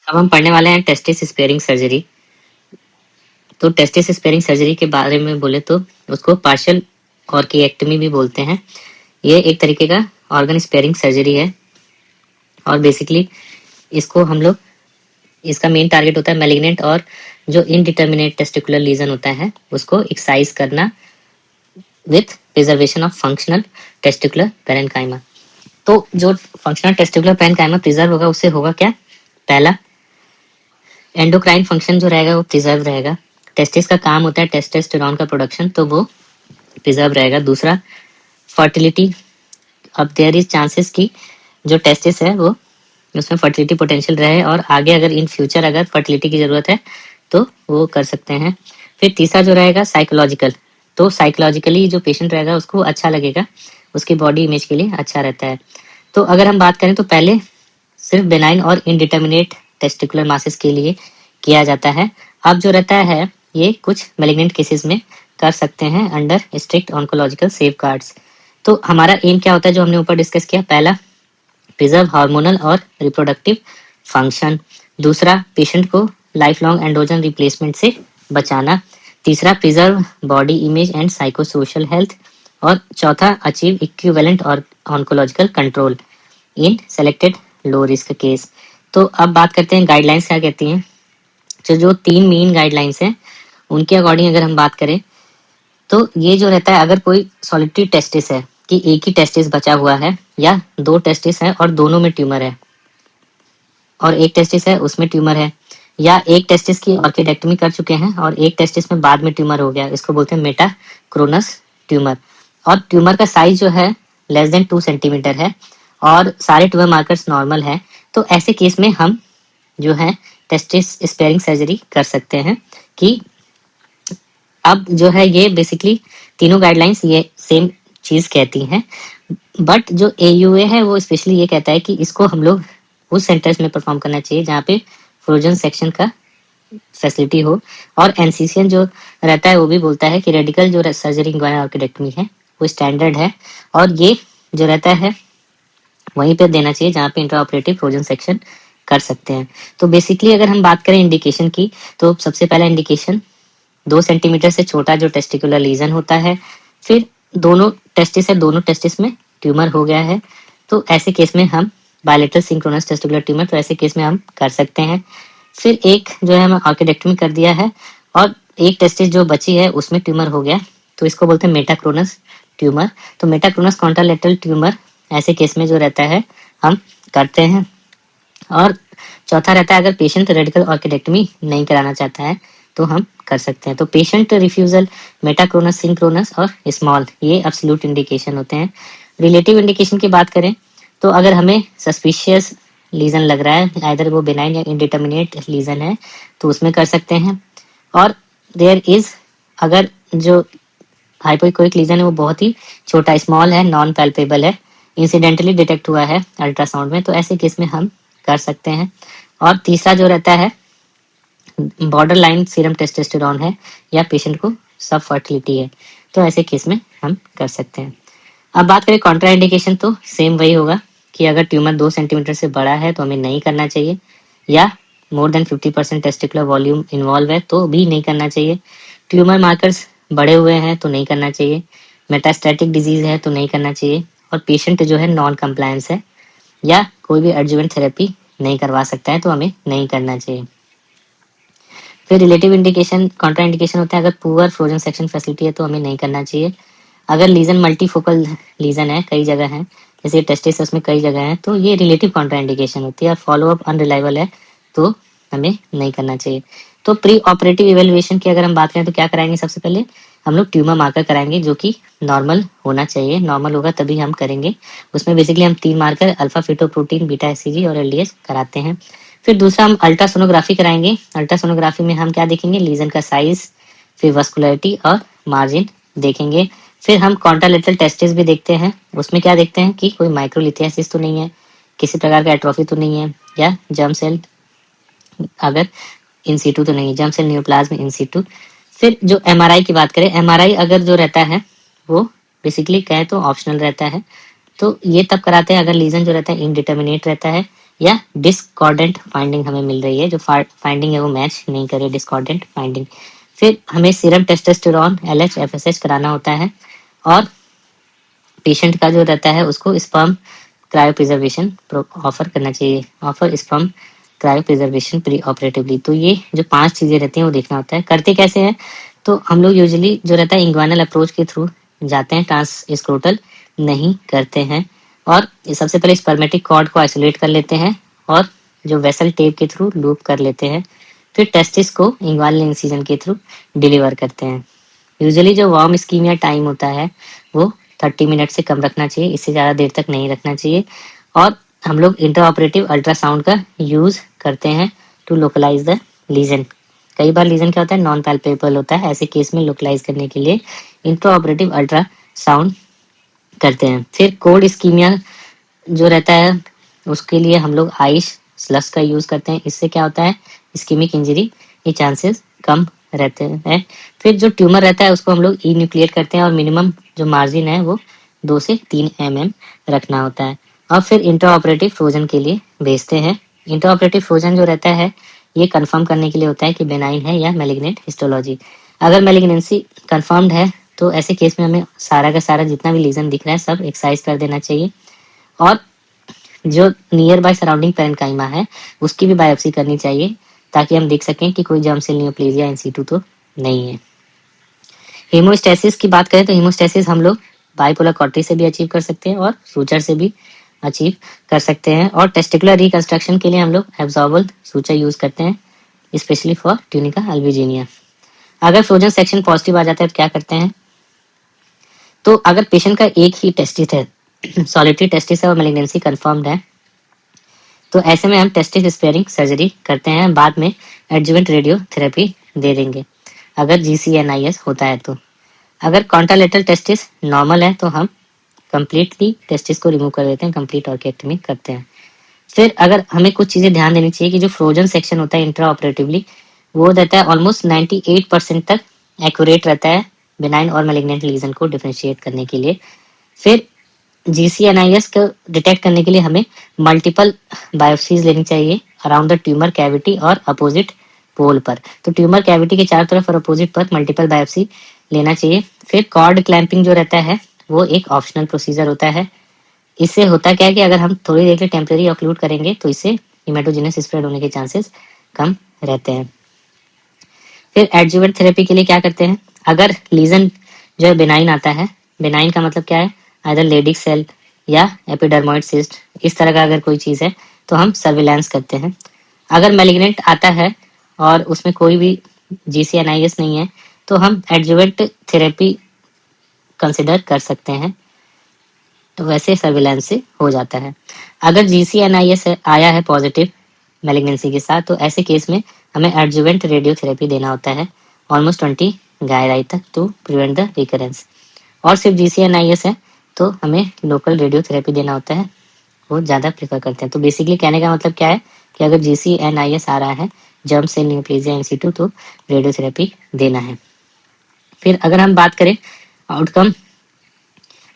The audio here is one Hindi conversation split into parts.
अब हम पढ़ने वाले हैं टेस्टिस स्पेयरिंग सर्जरी। तो टेस्टिस स्पेयरिंग सर्जरी के बारे में बोले तो उसको पार्शियल ऑर्किएक्टमी भी बोलते हैं। ये एक तरीके का ऑर्गन स्पेयरिंग सर्जरी है और बेसिकली इसको हम लोग इसका मेन टारगेट होता है मैलिग्नेंट और जो इनडिटर्मिनेट टेस्टिकुलर लीजन होता है उसको एक्साइज करना with preservation of functional testicular parenchyma. तो जो फंक्शनल टेस्टिकुलर पेरेन्काइमा प्रिजर्व होगा उससे होगा क्या? पहला, एंडोक्राइन फंक्शन जो रहेगा वो प्रिजर्व रहेगा। टेस्टिस का काम होता है टेस्टोस्टेरोन का प्रोडक्शन, तो वो प्रिजर्व रहेगा। दूसरा, फर्टिलिटी। अब देयर इज चांसेस कि जो टेस्टिस है वो उसमें फर्टिलिटी पोटेंशियल रहे और आगे अगर इन फ्यूचर अगर फर्टिलिटी की जरूरत है तो वो कर सकते हैं। फिर तीसरा जो रहेगा साइकोलॉजिकल। तो साइकोलॉजिकली जो पेशेंट रहेगा उसको अच्छा लगेगा, उसकी बॉडी इमेज के लिए अच्छा रहता है। तो अगर हम बात करें तो पहले सिर्फ बेनाइन और इनडिटर्मिनेट टेस्टिकुलर मासेस के लिए किया जाता है। अब जो रहता है ये कुछ मैलिग्नेंट केसेस में कर सकते हैं अंडर स्ट्रिक्ट ऑन्कोलॉजिकल सेफगार्ड्स। तो हमारा एम क्या होता है जो हमने ऊपर डिस्कस किया? पहला, प्रिजर्व हार्मोनल और रिप्रोडक्टिव फंक्शन। दूसरा, पेशेंट को लाइफ लॉन्ग एंड्रोजन रिप्लेसमेंट से बचाना। तीसरा, preserve body image and psychosocial health. और चौथा, अचीव इक्विवेलेंट और ऑन्कोलॉजिकल कंट्रोल इन सेलेक्टेड लो रिस्क केस। तो अब बात करते हैं गाइडलाइंस क्या कहती हैं। जो 3 मेन गाइडलाइंस हैं उनके अकॉर्डिंग अगर हम बात करें तो ये जो रहता है अगर कोई सॉलिटरी टेस्टिस है कि एक ही टेस्टिस बचा हुआ है या 2 टेस्टिस है और दोनों में ट्यूमर है और एक टेस्टिस है उसमें ट्यूमर है, या एक टेस्टिस की ऑर्किडेक्टमी कर चुके हैं और एक टेस्टिस में बाद में ट्यूमर हो गया, इसको बोलते हैं मेटाक्रोनस ट्यूमर। और ट्यूमर का साइज जो है लेस देन 2 सेंटीमीटर है और सारे ट्यूमर मार्कर्स नॉर्मल है। तो ऐसे केस में हम जो है टेस्टिस स्पेयरिंग सर्जरी कर सकते हैं। कि अब जो है ये बेसिकली तीनों गाइडलाइंस ये सेम चीज कहती हैं, बट जो AUA है वो स्पेशली ये कहता है कि इसको हम लोग उस सेंटर्स में परफॉर्म करना चाहिए जहाँ पे फ्रोजन सेक्शन का फैसिलिटी हो। और NCCN जो रहता है वो भी बोलता है कि रेडिकल जो सर्जरी इंग्वाइनल ऑर्किडेक्टमी है वो स्टैंडर्ड है और ये जो रहता है वहीं पे देना चाहिए जहाँ पे इंट्राऑपरेटिव फ्रोजन सेक्शन कर सकते हैं। तो बेसिकली अगर हम बात करें इंडिकेशन की तो सबसे पहला इंडिकेशन 2 सेंटीमीटर से छोटा जो टेस्टिकुलर लीजन होता है, फिर दोनों टेस्टिस है, दोनों टेस्टिस में ट्यूमर हो गया है, तो ऐसे केस में हम बायलेटरल सिंक्रोनस टेस्टिकुलर ट्यूमर, तो ऐसे केस में हम कर सकते हैं। फिर एक जो है हमें ऑर्किडेक्टमी कर दिया है और एक टेस्टिस जो बची है उसमें ट्यूमर हो गया, तो इसको बोलते हैं मेटाक्रोनस ट्यूमर। तो मेटाक्रोनस कॉन्ट्रालेटरल ट्यूमर ऐसे केस में जो रहता है हम करते हैं। और चौथा रहता है अगर पेशेंट रेडिकल ऑर्किडेक्टमी नहीं कराना चाहता है तो हम कर सकते हैं। तो पेशेंट रिफ्यूजल, मेटाक्रोनस, सिंक्रोनस और स्मॉल ये एब्सोल्यूट इंडिकेशन होते हैं। रिलेटिव इंडिकेशन की बात करें तो अगर हमें सस्पिशियस लीजन लग रहा है, आइदर वो बेनाइन या इंडिटर्मिनेट लीजन है, तो उसमें कर सकते हैं। और देयर इज अगर जो हाइपोइकोइक लीजन है वो बहुत ही छोटा स्मॉल है, नॉन पैल्पेबल है, इंसिडेंटली डिटेक्ट हुआ है अल्ट्रासाउंड में, तो ऐसे केस में हम कर सकते हैं। और तीसरा जो रहता है बॉर्डर लाइन सीरम टेस्टोस्टेरोन है या पेशेंट को सब फर्टिलिटी है, तो ऐसे केस में हम कर सकते हैं। अब बात करें कॉन्ट्रा इंडिकेशन तो सेम वही होगा कि अगर ट्यूमर 2 सेंटीमीटर से बड़ा है तो हमें नहीं करना चाहिए, या more than 50% testicular volume involve है तो भी नहीं करना चाहिए, ट्यूमर मार्कर्स बढ़े हुए हैं तो नहीं करना चाहिए, मेटास्टैटिक डिजीज है तो नहीं करना चाहिए, और पेशेंट जो है नॉन कंप्लायंस है या कोई भी एडजुवेंट थेरेपी नहीं करवा सकता है तो हमें नहीं करना चाहिए। फिर रिलेटिव इंडिकेशन, कॉन्ट्रा इंडिकेशन होता है अगर पुअर फ्रोजन सेक्शन फैसिलिटी है तो हमें नहीं करना चाहिए। अगर लीजन मल्टीफोकल लीजन है, कई जगह है, जैसे टेस्टिस उसमें कई जगह है, तो ये रिलेटिव कॉन्ट्रा इंडिकेशन होती है। और फॉलोअप अनरिलायबल है तो हमें नहीं करना चाहिए। तो प्री ऑपरेटिव इवेल्युएशन की अगर हम बात करें तो क्या कराएंगे? सबसे पहले हम लोग ट्यूमर मार्कर कराएंगे जो कि नॉर्मल होना चाहिए, नॉर्मल होगा तभी हम करेंगे। उसमें बेसिकली हम 3 मार्कर अल्फा फिटोप्रोटीन, बीटा एससीजी और LDH कराते हैं। फिर दूसरा हम अल्ट्रासोनोग्राफी कराएंगे। अल्ट्रासोनोग्राफी में हम क्या देखेंगे? लीजन का साइज, फिर वस्कुलरिटी और मार्जिन देखेंगे। फिर हम कॉन्ट्रालेटरल टेस्टिस भी देखते हैं, उसमें क्या देखते हैं कि कोई माइक्रोलिथियासिस तो नहीं है, किसी प्रकार का एट्रोफी तो नहीं है, या जर्म सेल अगर इन सीटू तो नहीं है, germ cell neoplasm in situ. फिर जो MRI की बात करें, MRI अगर जो रहता है वो बेसिकली कहें तो ऑप्शनल रहता है, तो ये तब कराते हैं अगर लीजन जो रहता है इनडिटर्मिनेट रहता है या डिस्कॉर्डेंट फाइंडिंग हमें मिल रही है, जो फाइंडिंग है वो मैच नहीं करे, डिस्कॉर्डेंट फाइंडिंग। फिर हमें सीरम टेस्टोस्टेरोन LH FSH कराना होता है और पेशेंट का जो रहता है उसको स्पर्म क्रायो प्रिजर्वेशन ऑफर करना चाहिए, offer sperm cryo preservation pre operatively. तो ये जो 5 चीजें रहती हैं वो देखना होता है। करते कैसे हैं, तो हम लोग यूजुअली जो रहता है इंग्वानल अप्रोच के थ्रू जाते हैं, ट्रांस स्क्रोटल नहीं करते हैं। और सबसे पहले स्पर्मेटिक कॉर्ड को आइसोलेट कर लेते हैं और जो वेसल टेप के थ्रू लूप कर लेते हैं। फिर टेस्टिस को इंग्वानल इंसिजन के थ्रू डिलीवर करते हैं। यूजुअली जो वार्म इस्कीमिया टाइम होता है वो 30 मिनट से कम रखना चाहिए, इससे ज़्यादा देर तक नहीं रखना चाहिए। और हम लोग इंट्राऑपरेटिव अल्ट्रासाउंड का यूज़ करते हैं टू लोकलाइज द लीजन। कई बार लीजन क्या होता है, नॉन पैल्पेबल होता है, ऐसे केस में लोकलाइज करने के लिए इंट्राऑपरेटिव अल्ट्रासाउंड करते हैं। फिर कोल्ड इस्कीमिया जो रहता है उसके लिए हम लोग आइस स्लस का यूज़ करते हैं। इससे क्या होता है, इस्कीमिक इंजरी के चांसेस कम रहते हैं। फिर जो ट्यूमर रहता है उसको हम लोग ई न्यूक्लिएट करते हैं और मिनिमम जो मार्जिन है वो 2 से 3 mm रखना होता है। और फिर इंट्राऑपरेटिव फ्रोजन के लिए भेजते हैं। इंट्राऑपरेटिव फ्रोजन जो रहता है ये कंफर्म करने के लिए होता है कि बेनाइन है या मैलिग्नेंट हिस्टोलॉजी। अगर मैलिग्नेंसी कंफर्म्ड है तो ऐसे केस में हमें सारा का सारा जितना भी लीजन दिख रहा है सब एक्साइज कर देना चाहिए और जो नियर बाय सराउंडिंग पेरेन्काइमा है उसकी भी बायोप्सी करनी चाहिए ताकि हम देख सकें कि कोई germ cell neoplasia in situ तो नहीं है। हीमोस्टेसिस की बात करें तो हीमोस्टेसिस हम लोग बाइपोलर कॉर्टी से भी अचीव कर सकते हैं और सूचर से भी अचीव कर सकते हैं। और टेस्टिकुलर रिकंस्ट्रक्शन के लिए हम लोग एब्जॉर्बल सूचर यूज करते हैं, स्पेशली फॉर ट्यूनिका अल्बिजिनिया। अगर फ्रोजन सेक्शन पॉजिटिव आ जाता है तो क्या करते हैं, तो अगर पेशेंट का एक ही टेस्टिस है, सॉलिटरी टेस्टिस है और मैलिग्नेंसी कंफर्म्ड है, तो ऐसे में हम टेस्टिस स्पेयरिंग सर्जरी करते हैं, बाद में एडजुवेंट रेडियोथेरेपी दे देंगे अगर GCNIS होता है तो। अगर कॉन्ट्रालेटरल टेस्टिस नॉर्मल है तो हम कंप्लीटली टेस्टिस को रिमूव कर देते हैं, कंप्लीट ऑर्किएक्टमी करते हैं। फिर अगर हमें कुछ चीज़ें ध्यान देनी चाहिए कि जो फ्रोजन सेक्शन होता है इंट्रा ऑपरेटिवली वो रहता है ऑलमोस्ट 98% तक एक्यूरेट रहता है बेनाइन और मैलिग्नेंट लीजन को डिफरेंशिएट करने के लिए। फिर GCNIS को डिटेक्ट करने के लिए हमें मल्टीपल बायोप्सीज लेनी चाहिए अराउंड द ट्यूमर कैविटी और अपोजिट पोल पर। तो ट्यूमर कैविटी के चारों तरफ और अपोजिट पर मल्टीपल बायोप्सी लेना चाहिए। फिर कॉर्ड क्लैंपिंग जो रहता है वो एक ऑप्शनल प्रोसीजर होता है। इससे होता क्या है कि अगर हम थोड़ी देर के लिए टेम्परेरी ऑक्लूड करेंगे तो इससे हिमेटोजेनस स्प्रेड होने के चांसेस कम रहते हैं। फिर एडजुवेंट थेरेपी के लिए क्या करते हैं, अगर लीजन जो है बेनाइन आता है, बेनाइन का मतलब क्या है, आइदर लेडिक सेल या एपिडर्मोइड सिस्ट, इस तरह का अगर कोई चीज़ है तो हम सर्विलांस करते हैं। अगर मैलिग्नेंट आता है और उसमें कोई भी GCNIS नहीं है तो हम एडजुवेंट थेरेपी कंसिडर कर सकते हैं, तो वैसे सर्विलांस से हो जाता है। अगर GCNIS आया है पॉजिटिव मैलिग्नेंसी के साथ तो ऐसे केस में हमें एडजुवेंट रेडियोथेरेपी देना होता है ऑलमोस्ट 20 गायराई तक टू प्रिवेंट द रिकरेंस। और सिर्फ GCNIS है तो हमें लोकल रेडियोथेरेपी देना होता है, वो ज़्यादा प्रेफर करते हैं। तो बेसिकली कहने का मतलब क्या है कि अगर GCNIS आ रहा है germ cell neoplasia in situ तो रेडियोथेरेपी देना है। फिर अगर हम बात करें आउटकम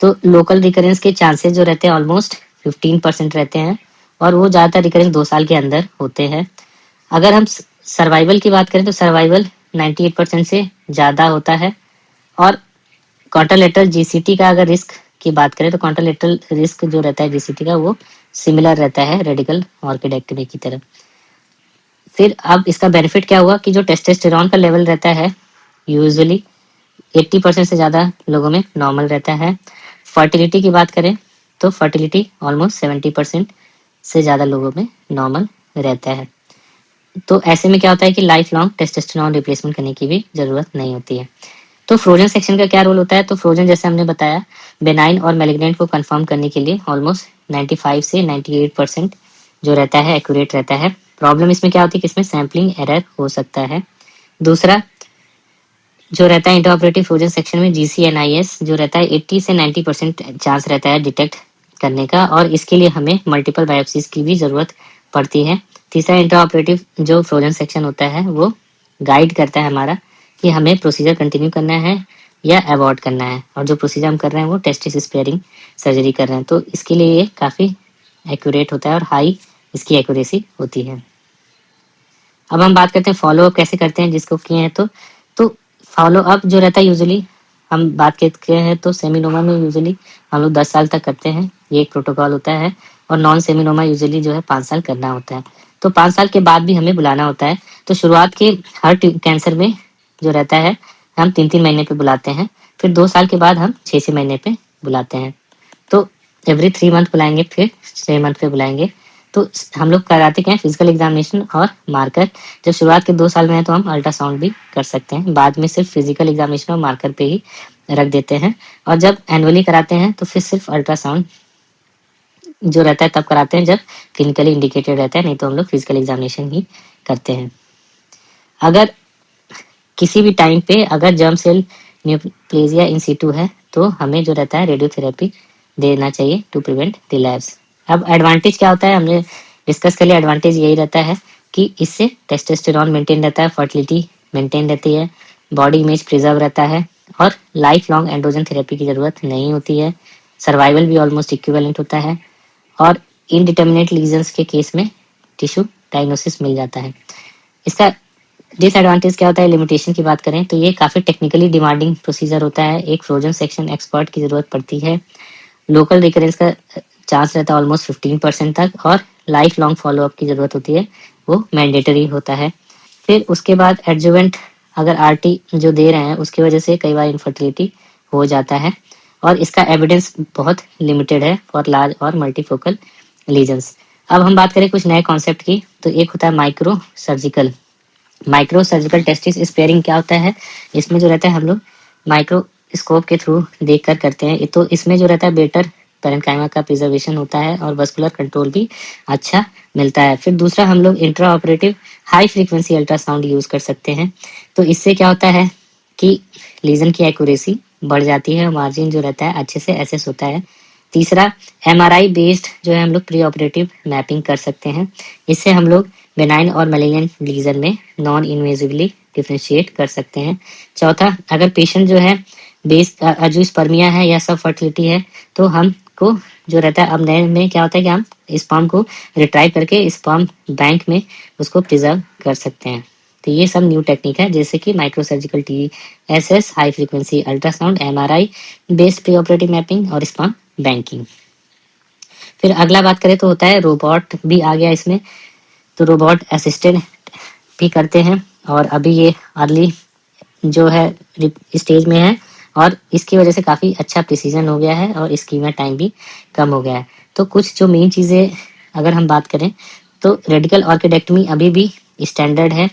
तो लोकल रिकरेंस के चांसेस जो रहते हैं ऑलमोस्ट 15% रहते हैं और वो ज़्यादातर रिकरेंस 2 साल के अंदर होते हैं। अगर हम सर्वाइवल की बात करें तो सर्वाइवल 98% से ज़्यादा होता है। और कॉन्ट्रालेटरल GCT का अगर रिस्क की बात करें तो कॉन्ट्रालेटरल रिस्क जो रहता है GCT का वो सिमिलर रहता है रेडिकल ऑर्किडेक्टमी की तरह। फिर अब इसका बेनिफिट क्या हुआ कि जो टेस्टोस्टेरोन का लेवल रहता है यूजुअली 80% से ज़्यादा लोगों में नॉर्मल रहता है। फर्टिलिटी की बात करें तो फर्टिलिटी ऑलमोस्ट 70% से ज़्यादा लोगों में नॉर्मल रहता है। तो ऐसे में क्या होता है कि लाइफ लॉन्ग टेस्टोस्टेरोन रिप्लेसमेंट करने की भी ज़रूरत नहीं होती है। तो फ्रोजन सेक्शन का क्या रोल होता है, तो फ्रोजन जैसे हमने बताया बेनाइन और मैलिग्नेंट को कंफर्म करने के लिए ऑलमोस्ट 95 से 98% जो रहता है एक्यूरेट रहता है। प्रॉब्लम इसमें क्या होती है कि इसमें सैम्पलिंग एरर हो सकता है। दूसरा जो रहता है इंटरऑपरेटिव फ्रोजन सेक्शन में GCNIS जो रहता है 80 से 90% चांस रहता है डिटेक्ट करने का और इसके लिए हमें मल्टीपल बायोप्सीज की भी ज़रूरत पड़ती है। तीसरा इंटरऑपरेटिव जो फ्रोजन सेक्शन होता है वो गाइड करता है हमारा कि हमें प्रोसीजर कंटिन्यू करना है या अवॉइड करना है, और जो प्रोसीजर हम कर रहे हैं वो टेस्टिस स्पेयरिंग सर्जरी कर रहे हैं, तो इसके लिए ये काफ़ी एक्यूरेट होता है और हाई इसकी एक्यूरेसी होती है। अब हम बात करते हैं फॉलो अप कैसे करते हैं जिसको किए हैं। तो फॉलो अप जो रहता है यूजुअली हम बात करते हैं तो सेमिनोमा में यूजुअली हम लोग 10 साल तक करते हैं, ये एक प्रोटोकॉल होता है। और नॉन सेमिनोमा यूजुअली जो है 5 साल करना होता है। तो 5 साल के बाद भी हमें बुलाना होता है। तो शुरुआत के हर कैंसर में जो रहता है हम 3-3 महीने पे बुलाते हैं, फिर 2 साल के बाद हम 6-6 महीने पे बुलाते हैं। तो एवरी 3 मंथ बुलाएंगे, फिर 6 मंथ पे बुलाएंगे। तो हम लोग कराते क्या है, फिजिकल एग्जामिनेशन और मार्कर। जब शुरुआत के 2 साल में है तो हम अल्ट्रासाउंड भी कर सकते हैं, बाद में सिर्फ फिजिकल एग्जामिनेशन और मार्कर पे ही रख देते हैं। और जब एनुअली कराते हैं तो फिर सिर्फ अल्ट्रासाउंड जो रहता है तब कराते हैं जब क्लिनिकली इंडिकेटेड रहता है, नहीं तो हम लोग फिजिकल एग्जामिनेशन ही करते हैं। अगर किसी भी टाइम पे अगर जर्म सेल न्यूप्लेजिया इन सिटू है तो हमें जो रहता है रेडियोथेरेपी देना चाहिए टू प्रिवेंट रिलैप्स। अब एडवांटेज क्या होता है, हमने डिस्कस कर लिया। एडवांटेज यही रहता है कि इससे टेस्टोस्टेरॉन मेंटेन रहता है, फर्टिलिटी मेंटेन रहती है, बॉडी इमेज प्रिजर्व रहता है और लाइफ लॉन्ग एंड्रोजन थेरेपी की जरूरत नहीं होती है। सर्वाइवल भी ऑलमोस्ट इक्विवेलेंट होता है और इनडिटर्मिनेट लीजन्स के केस में टिश्यू डायग्नोसिस मिल जाता है। इसका डिसएडवांटेज क्या होता है, लिमिटेशन की बात करें तो ये काफ़ी टेक्निकली डिमांडिंग प्रोसीजर होता है, एक फ्रोजन सेक्शन एक्सपर्ट की ज़रूरत पड़ती है, लोकल रिकरेंस का चांस रहता है ऑलमोस्ट 15% तक और लाइफ लॉन्ग फॉलोअप की ज़रूरत होती है, वो मैंडेटरी होता है। फिर उसके बाद एडजुवेंट अगर आरटी जो दे रहे हैं उसकी वजह से कई बार इनफर्टिलिटी हो जाता है और इसका एविडेंस बहुत लिमिटेड है फॉर लार्ज और मल्टीफोकल लीजन्स। अब हम बात करें कुछ नए कॉन्सेप्ट की, तो एक होता है micro surgical. Micro surgical testis sparing क्या होता है, इसमें जो रहता है हम लोग माइक्रोस्कोप के थ्रू देख कर करते हैं। तो इसमें जो रहता है बेटर पैरेन्काइमा का प्रिजर्वेशन होता है और वस्कुलर कंट्रोल भी अच्छा मिलता है। फिर दूसरा हम लोग intra operative high frequency ultrasound use कर सकते हैं। तो इससे क्या होता है कि लीजन की एक्यूरेसी बढ़ जाती है, मार्जिन जो रहता है अच्छे से एसेस होता है। तीसरा एमआरआई बेस्ड जो है हम लोग प्री ऑपरेटिव मैपिंग कर सकते हैं, इससे हम लोग बेनाइन और मैलिग्नेंट लीजन में नॉन इन्वेजिवली डिफ्रेंशिएट कर सकते हैं। चौथा, अगर पेशेंट जो है बेस अजूस्पर्मिया है या सब फर्टिलिटी है तो हमको जो रहता है अब नए में क्या होता है कि हम स्पर्म को रिट्राइव करके स्पर्म बैंक में उसको प्रिजर्व कर सकते हैं। तो ये सब न्यू टेक्निक है जैसे कि microsurgical TSS, high frequency ultrasound, MRI based pre operative mapping और स्पर्म बैंकिंग। फिर अगला बात करें तो होता है रोबोट भी आ गया इसमें। तो रोबोट असिस्टेड भी करते हैं और अभी ये अर्ली जो है स्टेज में है और इसकी वजह से काफ़ी अच्छा प्रिसीजन हो गया है और इसकी में टाइम भी कम हो गया है। तो कुछ जो मेन चीज़ें अगर हम बात करें तो रेडिकल ऑर्किडेक्टमी अभी भी स्टैंडर्ड है।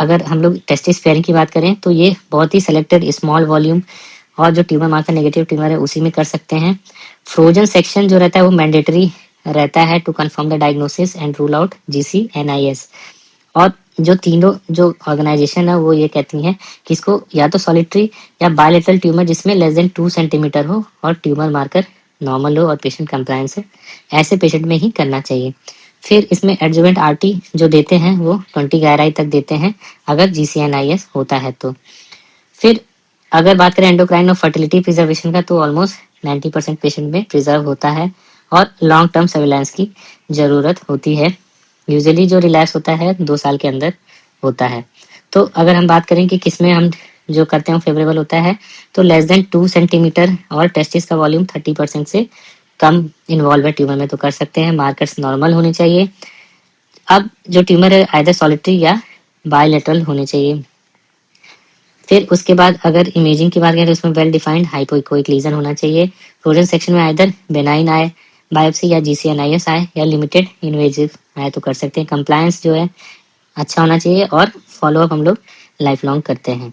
अगर हम लोग टेस्टिस स्पेयरिंग की बात करें तो ये बहुत ही सेलेक्टेड स्मॉल वॉल्यूम और जो ट्यूमर मार्कर नेगेटिव ट्यूमर है उसी में कर सकते हैं। फ्रोजन सेक्शन जो रहता है वो मैंडेटरी रहता है to confirm the diagnosis and rule out GCNIS। और जो तीनों जो ऑर्गेनाइजेशन है वो ये कहती हैं कि इसको या तो सॉलिटरी या बायलेटरल ट्यूमर जिसमें लेस देन 2 सेंटीमीटर हो और ट्यूमर मार्कर नॉर्मल हो और पेशेंट कंप्लायंस है, ऐसे पेशेंट में ही करना चाहिए। फिर इसमें एडजुवेंट RT जो देते हैं वो 20 गहराई तक देते हैं अगर GCNIS होता है तो। फिर अगर बात करें एंडोक्राइन और फर्टिलिटी प्रिजर्वेशन का तो ऑलमोस्ट 90% पेशेंट में प्रिजर्व होता है और लॉन्ग टर्म सर्विलांस की ज़रूरत होती है। यूजुअली जो रिलैप्स होता है 2 साल के अंदर होता है। तो अगर हम बात करें कि किसमें हम जो करते हैं फेवरेबल होता है तो लेस देन 2 सेंटीमीटर और टेस्टिस का वॉल्यूम 30% से कम इन्वॉल्व है ट्यूमर में तो कर सकते हैं। मार्कर्स नॉर्मल होने चाहिए। अब जो ट्यूमर है आइदर सॉलिटरी या बायलेटरल होने चाहिए। फिर उसके बाद अगर इमेजिंग की बात करें तो उसमें वेल डिफाइंड हाइपोइकोइक लीजन होना चाहिए। फ्रोजन सेक्शन में आइदर बेनाइन आए बायोप्सी या GCNIS आए या लिमिटेड इन्वेजिव आए तो कर सकते हैं। कंप्लायंस जो है अच्छा होना चाहिए और फॉलोअप हम लोग लाइफ लॉन्ग करते हैं।